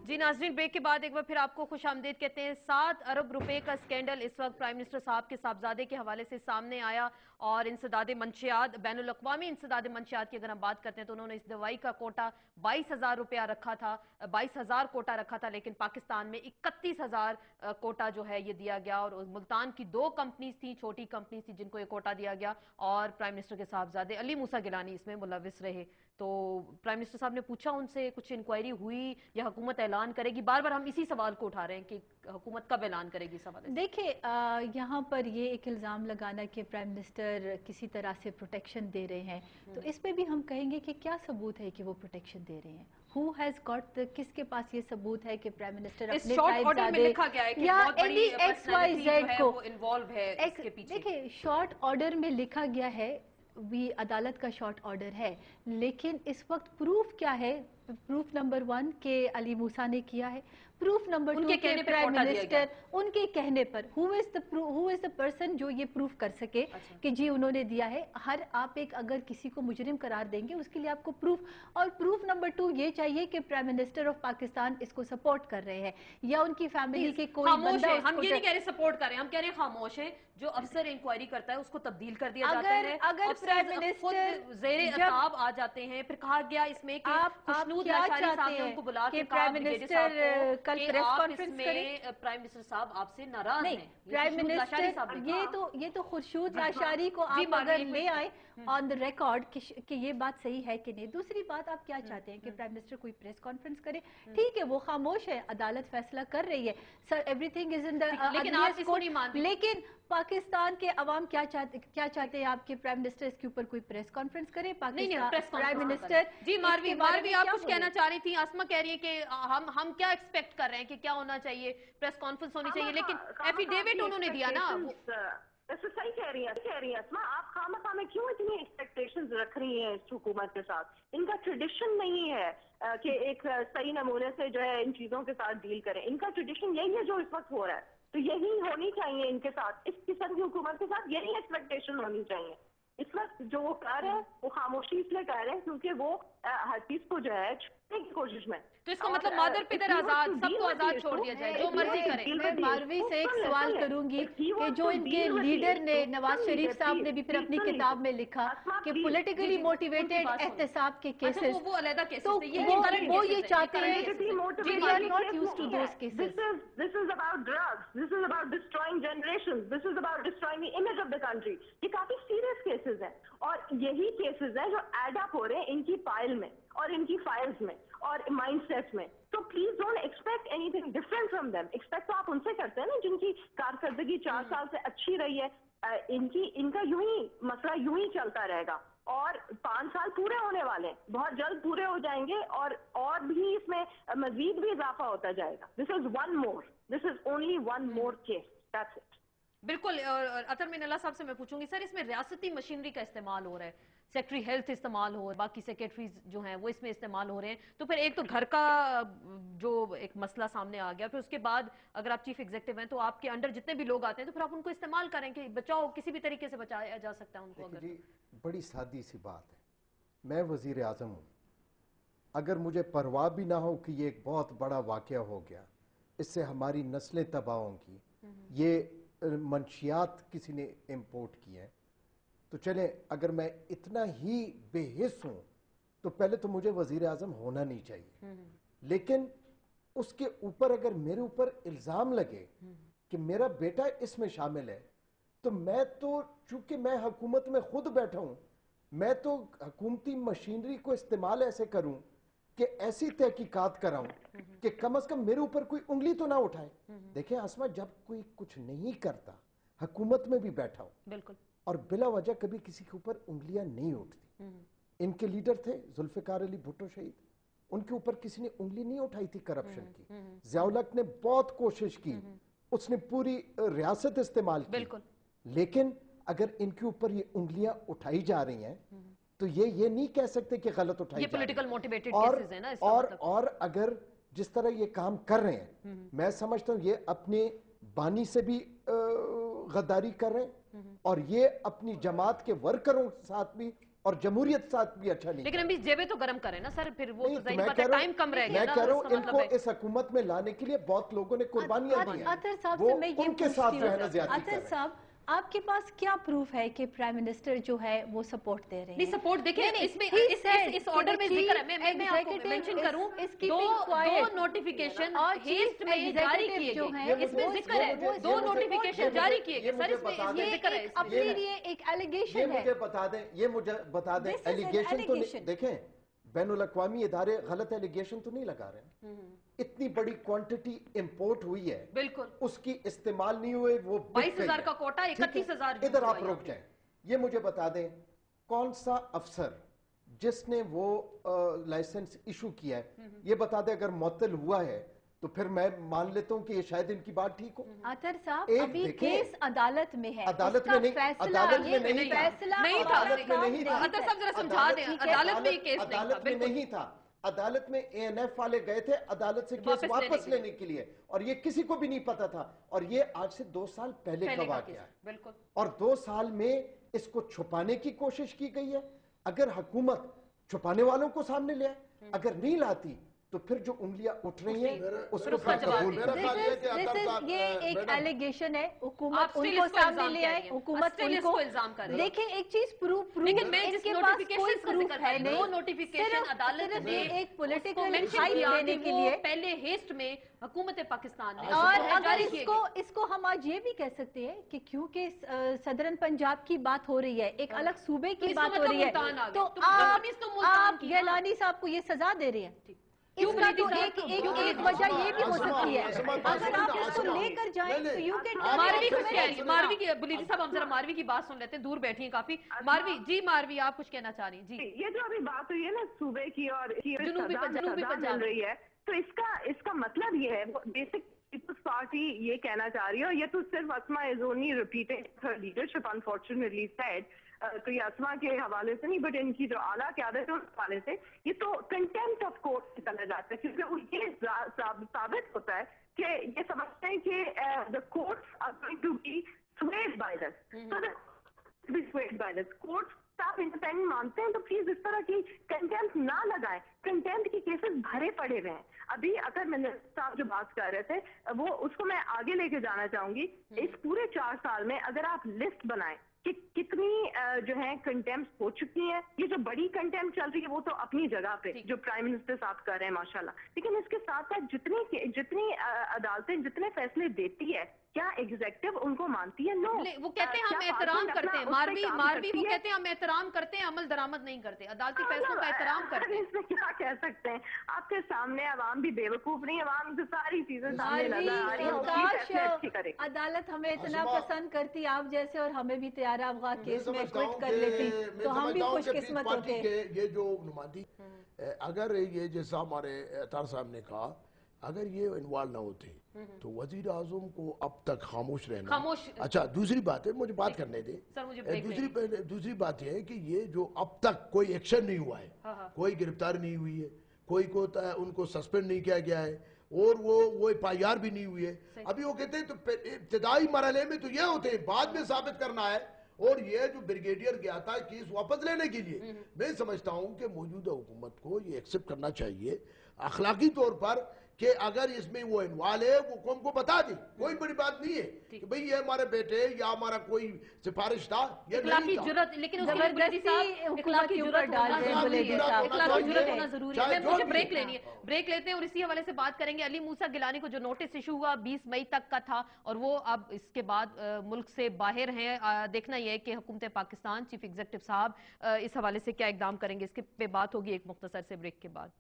जी नाज़रीन, ब्रेक के बाद एक बार फिर आपको खुशामदीद कहते हैं। 7 अरब रुपए का स्कैंडल इस वक्त प्राइम मिनिस्टर साहब के साहबजादे के हवाले से सामने आया और इंसदाद मंशियात, बैनुल अक़वामी इंसदाद मंशियात की अगर हम बात करते हैं तो उन्होंने इस दवाई का कोटा 22,000 रुपया रखा था, 22,000 कोटा रखा था, लेकिन पाकिस्तान में 31,000 कोटा जो है ये दिया गया। और मुल्तान की 2 कंपनीज थी, छोटी कंपनीज थी, जिनको ये कोटा दिया गया और प्राइम मिनिस्टर के साहबजादे अली मूसा गिलानी इसमें मुलविस रहे। तो प्राइम मिनिस्टर साहब ने पूछा उनसे, कुछ इंक्वायरी हुई या हुकूमत ऐलान करेगी? बार बार हम इसी सवाल को उठा रहे हैं कि हुकूमत कब ऐलान करेगी इस हवाले से। देखिए, यहाँ पर ये एक इल्ज़ाम लगाना कि प्राइम मिनिस्टर किसी तरह से प्रोटेक्शन दे रहे हैं, तो इस पे भी हम कहेंगे कि क्या सबूत है कि वो प्रोटेक्शन दे रहे हैं? Who has got किसके पास ये सबूत है कि प्राइम मिनिस्टर अपने साहिबजादे या एनी XYZ को इन्वॉल्व है इसके पीछे? देखिए, शॉर्ट ऑर्डर में लिखा गया है, भी अदालत का शॉर्ट ऑर्डर है, लेकिन इस वक्त प्रूफ क्या है? प्रूफ नंबर 1 के अली मूसा ने किया है, प्रूफ नंबर 2 के प्राइम मिनिस्टर उनके कहने पर। हु इज द पर्सन जो ये प्रूफ कर सके कि जी उन्होंने दिया है? हर आप एक अगर किसी को मुजरिम करार देंगे उसके लिए आपको प्रूफ, और प्रूफ नंबर 2 ये चाहिए कि प्राइम मिनिस्टर ऑफ पाकिस्तान इसको सपोर्ट कर रहे हैं या उनकी फैमिली के कोई बंदा। हम ये नहीं कह रहे सपोर्ट कर रहे हैं, हम कह रहे हैं खामोश है। जो अफसर इंक्वायरी करता है उसको तब्दील कर दिया जाता है, अगर प्राइम मिनिस्टर ज़ेरे अताब आ जाते हैं। फिर कहा गया इसमें कि खुशनूद लाशारी साहब ने उनको बुला के प्राइम मिनिस्टर कल प्रेस कॉन्फ्रेंस में प्राइम मिनिस्टर साहब आपसे नाराज हैं। प्राइम मिनिस्टर ये तो खुशनूद लाशारी को आप अगर ले आए ऑन द रिकॉर्ड कि ये बात सही है कि नहीं। दूसरी बात, आप क्या चाहते हैं कि प्राइम मिनिस्टर कोई प्रेस कॉन्फ्रेंस करे? ठीक है, वो खामोश है, अदालत फैसला कर रही है, sir everything is in the, लेकिन आप इसको नहीं मानते। लेकिन पाकिस्तान के अवाम क्या चाहते हैं? आपके प्राइम मिनिस्टर इसके ऊपर कोई प्रेस कॉन्फ्रेंस करे? पाकिस्तान प्राइम मिनिस्टर जी मारवी आप कुछ कहना चाह रही थी। आसमा कह रही है कि हम क्या एक्सपेक्ट कर रहे हैं कि क्या होना चाहिए? प्रेस कॉन्फ्रेंस होनी चाहिए, लेकिन एफिडेविट उन्होंने दिया ना। वैसे सही कह रही है आसमा, आप खामखा में क्यों इतनी एक्सपेक्टेशंस रख रही हैं इस हुकूमत के साथ? इनका ट्रेडिशन नहीं है कि एक सही नमूने से जो है इन चीजों के साथ डील करें। इनका ट्रेडिशन यही है जो इस वक्त हो रहा है, तो यही होनी चाहिए इनके साथ, इस किस्म की हुकूमत के साथ यही एक्सपेक्टेशन होनी चाहिए। इस वक्त जो वो कर रहे हैं वो खामोशी इसलिए कर रहे हैं क्योंकि वो हर चीज को जो है छुपने की कोशिश में। तो इसका मतलब मादर पितर आजाद, सबको आजाद छोड़ दिया जाए, जो मर्जी करें। मैं मारवी से एक सवाल करूंगी कि जो इनके लीडर ने, नवाज शरीफ साहब ने भी फिर अपनी किताब में लिखा कि पॉलिटिकली मोटिवेटेड एहतसाब के केसेस, वो अलग केसेस तो वो ये चाहते हैं This is about drugs, this is about destroying generations, this is about destroying the image of the country. ये काफी सीरियस केसेस हैं और यही केसेस हैं जो एड अप हो रहे हैं इनकी फाइल में और इनकी फाइल्स में और माइंडसेट में। तो please don't expect anything different from them. Expect तो आप उनसे करते हैं ना जिनकी कारकर्दगी 4 साल से अच्छी रही है। इनका यूं ही मसला यूं ही चलता रहेगा और 5 साल पूरे होने वाले हैं, बहुत जल्द पूरे हो जाएंगे और भी इसमें मजीद भी इजाफा होता जाएगा। This is only one more case, that's it. बिल्कुल। अतर मिनल्ला साहब से मैं पूछूंगी, सर इसमें रियासती मशीनरी का इस्तेमाल हो रहा है, सेक्रेटरी हेल्थ इस्तेमाल हो, बाकी सेक्रेटरीज जो हैं वो इसमें इस्तेमाल हो रहे हैं, तो फिर एक तो घर का जो एक मसला सामने आ गया, फिर उसके बाद अगर आप चीफ एग्जीक्यूटिव हैं तो आपके अंडर जितने भी लोग आते हैं तो फिर आप उनको इस्तेमाल करें कि बचाओ, किसी भी तरीके से बचाया जा सकता है उनको। अगर जी बड़ी सादी सी बात है, मैं वजीर आजम हूँ, अगर मुझे परवाह भी ना हो कि ये एक बहुत बड़ा वाकया हो गया, इससे हमारी नस्लें तबाह होंगी, ये मंशियात किसी ने इंपोर्ट किए हैं, तो चले अगर मैं इतना ही बेहिस हूं तो पहले तो मुझे वजीर आजम होना नहीं चाहिए। लेकिन उसके ऊपर अगर मेरे ऊपर इल्जाम लगे कि मेरा बेटा इसमें शामिल है, तो मैं तो चूंकि मैं हुकूमत में खुद बैठा हूं, मैं तो हुकूमती मशीनरी को इस्तेमाल ऐसे करूं कि ऐसी तहकीकात कराऊं कि कम से कम मेरे ऊपर कोई उंगली तो ना उठाए। देखें आसमा, जब कोई कुछ नहीं करता, हुकूमत में भी बैठा हो बिल्कुल, और बिला वजह कभी किसी के ऊपर उंगलियां नहीं उठती। इनके लीडर थे जुल्फिकार अली भुट्टो शहीद, उनके ऊपर किसी ने उंगली नहीं उठाई थी करप्शन की। ज़ियाउल हक ने बहुत कोशिश की, उसने पूरी रियासत इस्तेमाल की, बिल्कुल, लेकिन अगर इनके ऊपर ये उंगलियां उठाई जा रही हैं तो ये नहीं कह सकते कि गलत उठाई ये पॉलिटिकल मोटिवेटेड केसेस है ना। और अगर जिस तरह ये काम कर रहे हैं, मैं समझता हूं ये अपने बानी से भी गद्दारी कर रहे हैं और ये अपनी जमात के वर्करों के साथ भी और जमहूरियत साथ भी अच्छा नहीं। लेकिन अभी जेबें तो गर्म करें ना सर, फिर वो तो नहीं, जाहिर बात है टाइम कम रह गया मैं ना, कह रहा हूँ उसका इनको मतलब है। इस हुकूमत में लाने के लिए बहुत लोगों ने कुर्बानियां दी हैं। अतर साहब वो से मैं ये उनके साथ पूछती जो है ना हूँ, ज्यादती कर अतर रहे हैं। साहब आपके पास क्या प्रूफ है कि प्राइम मिनिस्टर जो है वो सपोर्ट दे रहे हैं? नहीं सपोर्ट देखिए, नहीं, इसमें he इस said ऑर्डर में कि the जिक्र है, मैं chief आपको executive मेंशन is- करूं, is दो keeping quiet. नोटिफिकेशन और हेस्ट chief में जारी executive किए जो गए, हैं, इसमें वो- जिक्र है, वो- दो वो- नोटिफिकेशन जारी किए गए सर, इसमें ये जिक्र है एक इसमें। अपने लिए एक ये एलिगेशन है। मुझे बता दें, ये मुझे बता दें, This is an एलिगेशन तो नहीं, allegation. देखें बैनुल अक़वामी इदारे गलत एलिगेशन तो नहीं लगा रहे हैं। इतनी बड़ी क्वांटिटी इंपोर्ट हुई है, बिल्कुल उसकी इस्तेमाल नहीं हुए, वो बिक 22,000 गई का है। कोटा, ठीक है? 31,000 इधर आप हुआ रुक जाएं, ये मुझे बता दें कौन सा अफसर जिसने वो लाइसेंस इशू किया है, ये बता दें अगर मुअत्तल हुआ है तो फिर मैं मान लेता हूं कि ये शायद इनकी बात ठीक हो। अतर साहब एक अभी देखें, केस अदालत में है, अदालत उसका में नहीं, फैसला अदालत में ये नहीं था। फैसला नहीं था, हमारा अदालत में काम नहीं था। नहीं अतर है। साहब जरा समझा दें, ठीक है। अदालत में ये केस नहीं था, अदालत में बिल्कुल नहीं था, अदालत में एएनएफ वाले गए थे अदालत से केस वापस लेने के लिए, और ये किसी को भी नहीं पता था, और ये आज से 2 साल पहले का वाकया है। बिल्कुल और 2 साल में इसको छुपाने की कोशिश की गई है। अगर हुकूमत छुपाने वालों को सामने ले आए, अगर नहीं लाती तो फिर जो उंगलियां उठ रही हैं उसको उसका फिर जवाब कबूल दीजिए। करें। मेरा ख्याल ये है कि अतर साहब, ये एक मैडम, एलिगेशन है, आप हुकूमत still उनको इसको सामने इल्जाम ले कह आए, रही हैं। हुकूमत still उनको इसको इल्जाम कर रही हैं। देखें एक चीज प्रूफ लेकिन मैं जिस इनके पास कोई नोटिफिकेशन का प्रूफ जिक्र है कर नहीं, वो नोटिफिकेशन अदालत सिर्फ ने ये एक उसको पॉलिटिकल mention हाइप किया देने कि के वो लिए। पहले हेस्ट में हुकूमत पाकिस्तान ने और उसको अगर जारी किए गए। इसको हम आज ये भी कह सकते हैं कि क्योंकि सदरन पंजाब की बात हो रही है, एक अलग सूबे तो की इसका बात हो मतलब रही है, मुल्तान आ गया। तो तो आप मुल्तान तो मुल्तान की ना। गैलानी साहब को ये सजा दे रहे हैं। क्यों इसका बुलीदी तो साहब एक को- एक क्यों एक बुलीदी वजह साहब? ये भी हो सकती है, अगर आप इसको आसमा, लेकर जाएं नहीं, तो यू कैन मारवी कुछ कह रही है, मारवी की बुलीदी साहब हम जरा मारवी की बात सुन लेते हैं, दूर बैठी हैं काफी। मारवी जी, मारवी आप कुछ कहना चाह रही हैं जी। ये जो अभी बात हुई है ना सूबे की और जनूबी पंजाब मिल रही है, तो इसका मतलब ये है, बेसिक पीपल्स पार्टी ये कहना चाह रही है, और ये तो सिर्फ Asma is only repeating her leadership unfortunately said, तो ये असमा के हवाले से नहीं बट इनकी जो आला क़यादत है उस हवाले से ये तो कंटेम्प्ट ऑफ कोर्ट चला जाता है, क्योंकि ये साबित होता है कि ये समझते हैं कि the courts are going to be sued by this, तो be sued by this courts. आप इंडिपेंडेंट मानते हैं तो प्लीज इस तरह की कंटेम्प्ट ना लगाएं, कंटेम्प्ट के केसेस भरे पड़े हुए हैं। अभी अगर मिनिस्टर साहब जो बात कर रहे थे वो उसको मैं आगे लेके जाना चाहूंगी। इस पूरे 4 साल में अगर आप लिस्ट बनाएं कि कितनी जो है कंटेम्प्ट हो चुकी हैं, ये जो बड़ी कंटेम्प्ट चल रही है वो तो अपनी जगह पे जो प्राइम मिनिस्टर साहब कर रहे हैं माशाल्लाह, लेकिन इसके साथ साथ जितनी अदालतें जितने फैसले देती है क्या एग्जीक्यूटिव उनको मानती है? नो, वो कहते हैं हम एहतराम करते हैं, मारवी वो कहते हैं हम एहतराम करते हैं, अमल दरामद नहीं करते, अदालती फैसलों का एहतराम करते हैं। इसमें क्या कह सकते हैं, आपके सामने अवाम भी बेवकूफ नहीं, अवाम तो सारी चीजें सामने नजर आ रही है, फैसले अच्छी करे। अदालत हमें इतना आसमा, पसंद करती आप जैसे, और हमें भी तैयार अफगान केस में समझता हूं क्विट कर लेती कि- तो हम भी मैं समझता हूं कि खुशकिस्मत पीस पार्टी होते। के ये जो नुमाइंदी, अगर ये जैसा हमारे अतार साहब ने कहा, अगर ये इन्वॉल्व ना होते तो वजीर आजम को अब तक खामोश रहना। खामोश। अच्छा, दूसरी बात है, मुझे बात करने दे। सर, मुझे ब्रेक दूसरी बात यह है कि ये जो अब तक कोई एक्शन नहीं हुआ है, हाँ। कोई गिरफ्तार नहीं हुई है, कोई को उनको सस्पेंड नहीं किया गया है, और वो एफआईआर भी नहीं हुई है। अभी वो कहते हैं तो इब्तदाई मरहले में तो ये होते हैं, बाद में साबित करना है। और ये जो ब्रिगेडियर गया था केस वापस लेने के लिए, मैं समझता हूं कि मौजूदा हुकूमत को ये एक्सेप्ट करना चाहिए अखलाकी तौर पर कि अगर इसमें वो इन्वॉल्व है वो कौम को बता दे, कोई बड़ी बात नहीं है कि भाई ये हमारे बेटे या हमारा कोई सिफारिश था, ये इखलाकी नहीं था। जुर्रत, लेकिन उसके लिए जबरदस्ती बुलीदी साहब, हुकूमत इखलाकी के ऊपर जुर्रत डाल होना दें जरूरी बुलीदी है, साहब। इखलाकी चाहिए, जुर्रत होना जरूरी है। चाहे मैं मुझे जो ब्रेक भी लेनी है, ब्रेक लेते हैं और इसी हवाले से बात करेंगे। अली मूसा गिलानी को जो नोटिस इशू हुआ 20 मई तक का था और वो अब इसके बाद मुल्क से बाहर हैं। देखना यह है कि हुकूमत पाकिस्तान चीफ एग्जीक्यूटिव साहब इस हवाले से क्या इकदाम करेंगे, इसके पे बात होगी एक मुख्तसर से ब्रेक के बाद।